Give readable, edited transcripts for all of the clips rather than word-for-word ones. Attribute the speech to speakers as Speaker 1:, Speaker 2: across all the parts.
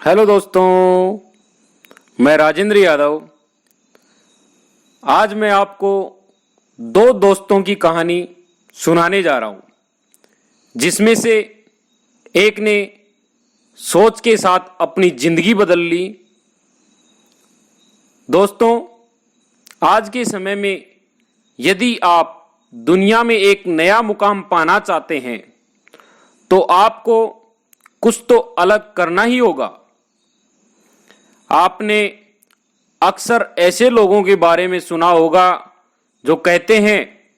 Speaker 1: Hello दोस्तों, मैं राजेंद्र यादव। आज मैं आपको दो दोस्तों की कहानी सुनाने जा रहा हूं, जिसमें से एक ने सोच के साथ अपनी जिंदगी बदल ली। दोस्तों, आज के समय में यदि आप दुनिया में एक नया मुकाम पाना चाहते हैं तो आपको कुछ तो अलग करना ही होगा। आपने अक्सर ऐसे लोगों के बारे में सुना होगा जो कहते हैं,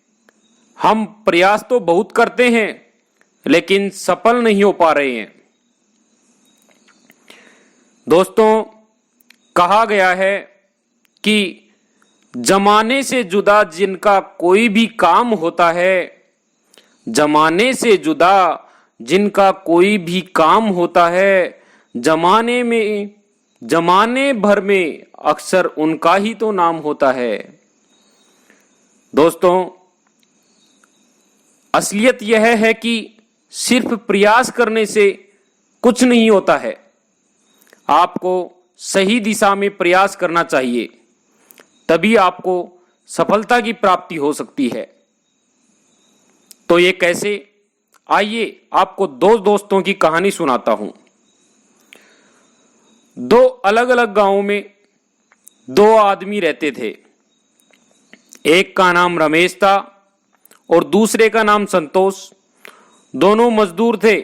Speaker 1: हम प्रयास तो बहुत करते हैं लेकिन सफल नहीं हो पा रहे हैं। दोस्तों, कहा गया है कि जमाने से जुदा जिनका कोई भी काम होता है, जमाने से जुदा जिनका कोई भी काम होता है, जमाने भर में अक्सर उनका ही तो नाम होता है। दोस्तों, असलियत यह है कि सिर्फ प्रयास करने से कुछ नहीं होता है। आपको सही दिशा में प्रयास करना चाहिए, तभी आपको सफलता की प्राप्ति हो सकती है। तो ये कैसे? आइए आपको दो दोस्तों की कहानी सुनाता हूं। दो अलग अलग गांवों में दो आदमी रहते थे। एक का नाम रमेश था और दूसरे का नाम संतोष। दोनों मजदूर थे।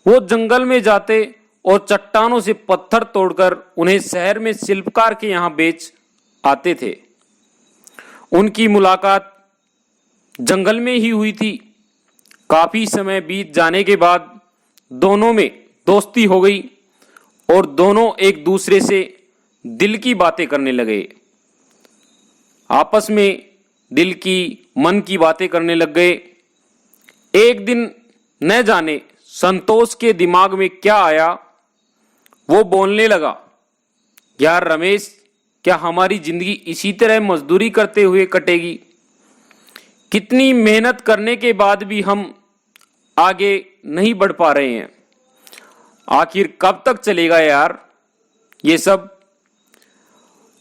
Speaker 1: वो जंगल में जाते और चट्टानों से पत्थर तोड़कर उन्हें शहर में शिल्पकार के यहां बेच आते थे। उनकी मुलाकात जंगल में ही हुई थी। काफी समय बीत जाने के बाद दोनों में दोस्ती हो गई और दोनों एक दूसरे से दिल की बातें करने लगे। आपस में दिल की, मन की बातें करने लग गए। एक दिन न जाने संतोष के दिमाग में क्या आया, वो बोलने लगा, यार रमेश, क्या हमारी जिंदगी इसी तरह मजदूरी करते हुए कटेगी? कितनी मेहनत करने के बाद भी हम आगे नहीं बढ़ पा रहे हैं। आखिर कब तक चलेगा यार ये सब?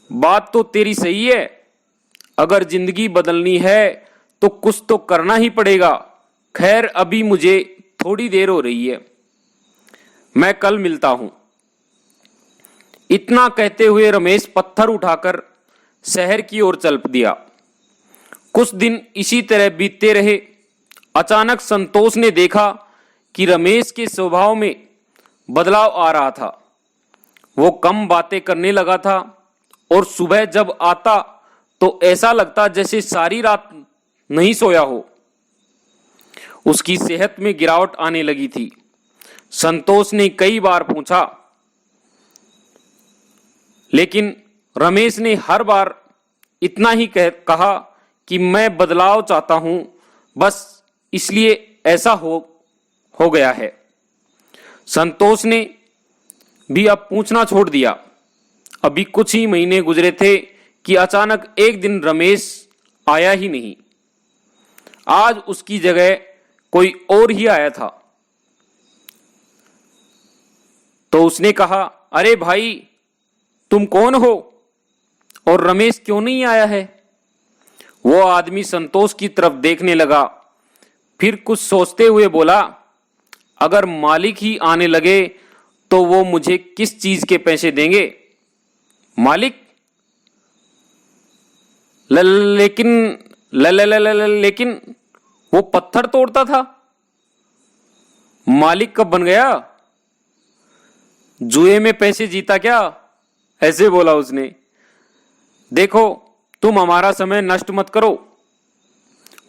Speaker 1: बात तो तेरी सही है। अगर जिंदगी बदलनी है तो कुछ तो करना ही पड़ेगा। खैर, अभी मुझे थोड़ी देर हो रही है, मैं कल मिलता हूं। इतना कहते हुए रमेश पत्थर उठाकर शहर की ओर चल दिया। कुछ दिन इसी तरह बीतते रहे। अचानक संतोष ने देखा कि रमेश के स्वभाव में बदलाव आ रहा था। वो कम बातें करने लगा था और सुबह जब आता तो ऐसा लगता जैसे सारी रात नहीं सोया हो। उसकी सेहत में गिरावट आने लगी थी। संतोष ने कई बार पूछा, लेकिन रमेश ने हर बार इतना ही कहा कि मैं बदलाव चाहता हूं, बस इसलिए ऐसा हो गया है। संतोष ने भी अब पूछना छोड़ दिया। अभी कुछ ही महीने गुजरे थे कि अचानक एक दिन रमेश आया ही नहीं। आज उसकी जगह कोई और ही आया था। तो उसने कहा, अरे भाई, तुम कौन हो और रमेश क्यों नहीं आया है? वो आदमी संतोष की तरफ देखने लगा, फिर कुछ सोचते हुए बोला, अगर मालिक ही आने लगे तो वो मुझे किस चीज के पैसे देंगे? मालिक? लेकिन वो पत्थर तोड़ता था। मालिक कब बन गया? जुए में पैसे जीता क्या? ऐसे बोला उसने। देखो, तुम हमारा समय नष्ट मत करो,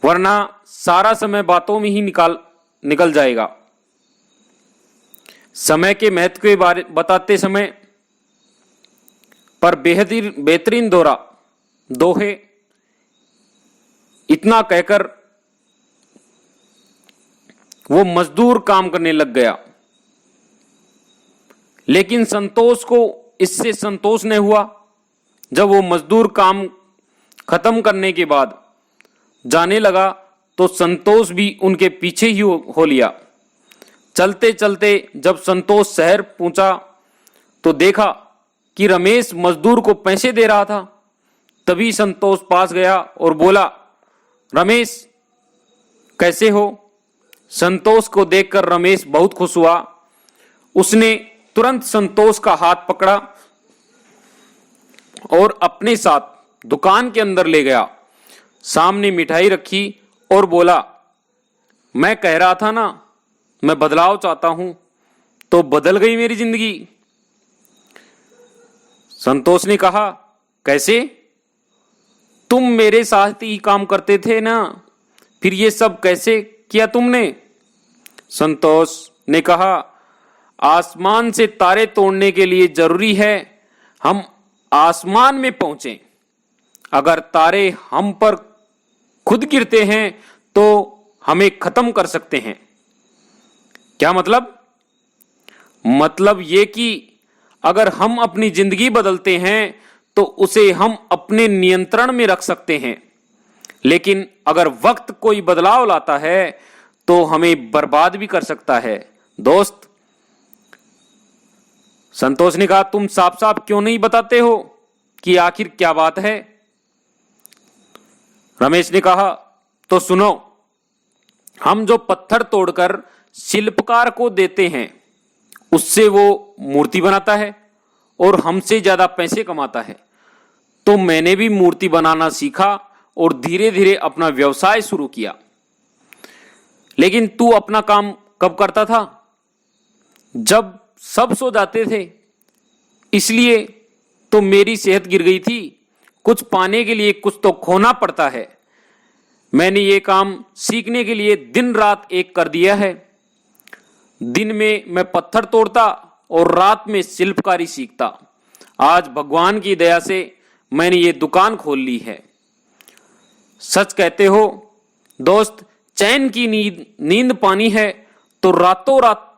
Speaker 1: वरना सारा समय बातों में ही निकल जाएगा। समय के महत्व के बारे बताते समय पर बेहतरीन दोहे। इतना कहकर वो मजदूर काम करने लग गया। लेकिन संतोष को इससे संतोष नहीं हुआ। जब वो मजदूर काम खत्म करने के बाद जाने लगा तो संतोष भी उनके पीछे ही हो लिया। चलते चलते जब संतोष शहर पहुंचा तो देखा कि रमेश मजदूर को पैसे दे रहा था। तभी संतोष पास गया और बोला, रमेश कैसे हो? संतोष को देखकर रमेश बहुत खुश हुआ। उसने तुरंत संतोष का हाथ पकड़ा और अपने साथ दुकान के अंदर ले गया। सामने मिठाई रखी और बोला, मैं कह रहा था ना, मैं बदलाव चाहता हूं, तो बदल गई मेरी जिंदगी। संतोष ने कहा, कैसे? तुम मेरे साथ ही काम करते थे ना, फिर ये सब कैसे किया तुमने? संतोष ने कहा, आसमान से तारे तोड़ने के लिए जरूरी है हम आसमान में पहुंचे। अगर तारे हम पर खुद गिरते हैं तो हमें खत्म कर सकते हैं। क्या मतलब? मतलब ये कि अगर हम अपनी जिंदगी बदलते हैं तो उसे हम अपने नियंत्रण में रख सकते हैं, लेकिन अगर वक्त कोई बदलाव लाता है तो हमें बर्बाद भी कर सकता है। दोस्त, संतोष ने कहा, तुम साफ साफ क्यों नहीं बताते हो कि आखिर क्या बात है? रमेश ने कहा, तो सुनो, हम जो पत्थर तोड़कर शिल्पकार को देते हैं उससे वो मूर्ति बनाता है और हमसे ज्यादा पैसे कमाता है। तो मैंने भी मूर्ति बनाना सीखा और धीरे धीरे अपना व्यवसाय शुरू किया। लेकिन तू अपना काम कब करता था? जब सब सो जाते थे। इसलिए तो मेरी सेहत गिर गई थी। कुछ पाने के लिए कुछ तो खोना पड़ता है। मैंने ये काम सीखने के लिए दिन रात एक कर दिया है। दिन में मैं पत्थर तोड़ता और रात में शिल्पकारी सीखता। आज भगवान की दया से मैंने ये दुकान खोल ली है। सच कहते हो दोस्त, चैन की नींद पानी है तो रातों रात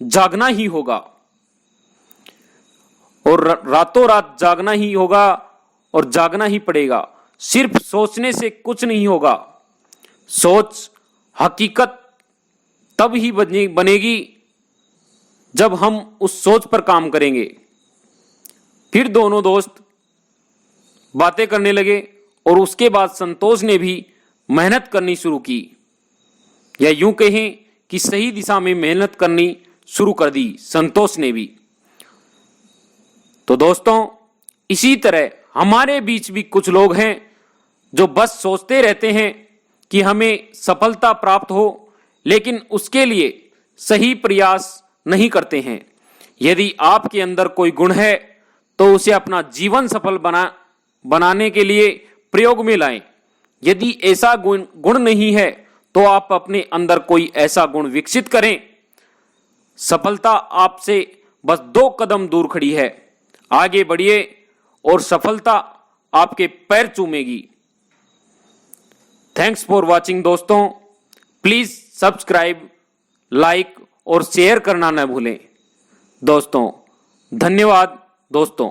Speaker 1: जागना ही होगा, और रातों रात जागना ही होगा और जागना ही पड़ेगा। सिर्फ सोचने से कुछ नहीं होगा। सोच हकीकत तब ही बनेगी जब हम उस सोच पर काम करेंगे। फिर दोनों दोस्त बातें करने लगे और उसके बाद संतोष ने भी मेहनत करनी शुरू की, या यूं कहें कि सही दिशा में मेहनत करनी शुरू कर दी संतोष ने भी। तो दोस्तों, इसी तरह हमारे बीच भी कुछ लोग हैं जो बस सोचते रहते हैं कि हमें सफलता प्राप्त हो, लेकिन उसके लिए सही प्रयास नहीं करते हैं। यदि आपके अंदर कोई गुण है तो उसे अपना जीवन सफल बनाने के लिए प्रयोग में लाएं। यदि ऐसा गुण नहीं है तो आप अपने अंदर कोई ऐसा गुण विकसित करें। सफलता आपसे बस 2 कदम दूर खड़ी है। आगे बढ़िए और सफलता आपके पैर चूमेगी। थैंक्स फॉर वॉचिंग दोस्तों। प्लीज सब्सक्राइब, लाइक और शेयर करना न भूलें दोस्तों। धन्यवाद दोस्तों।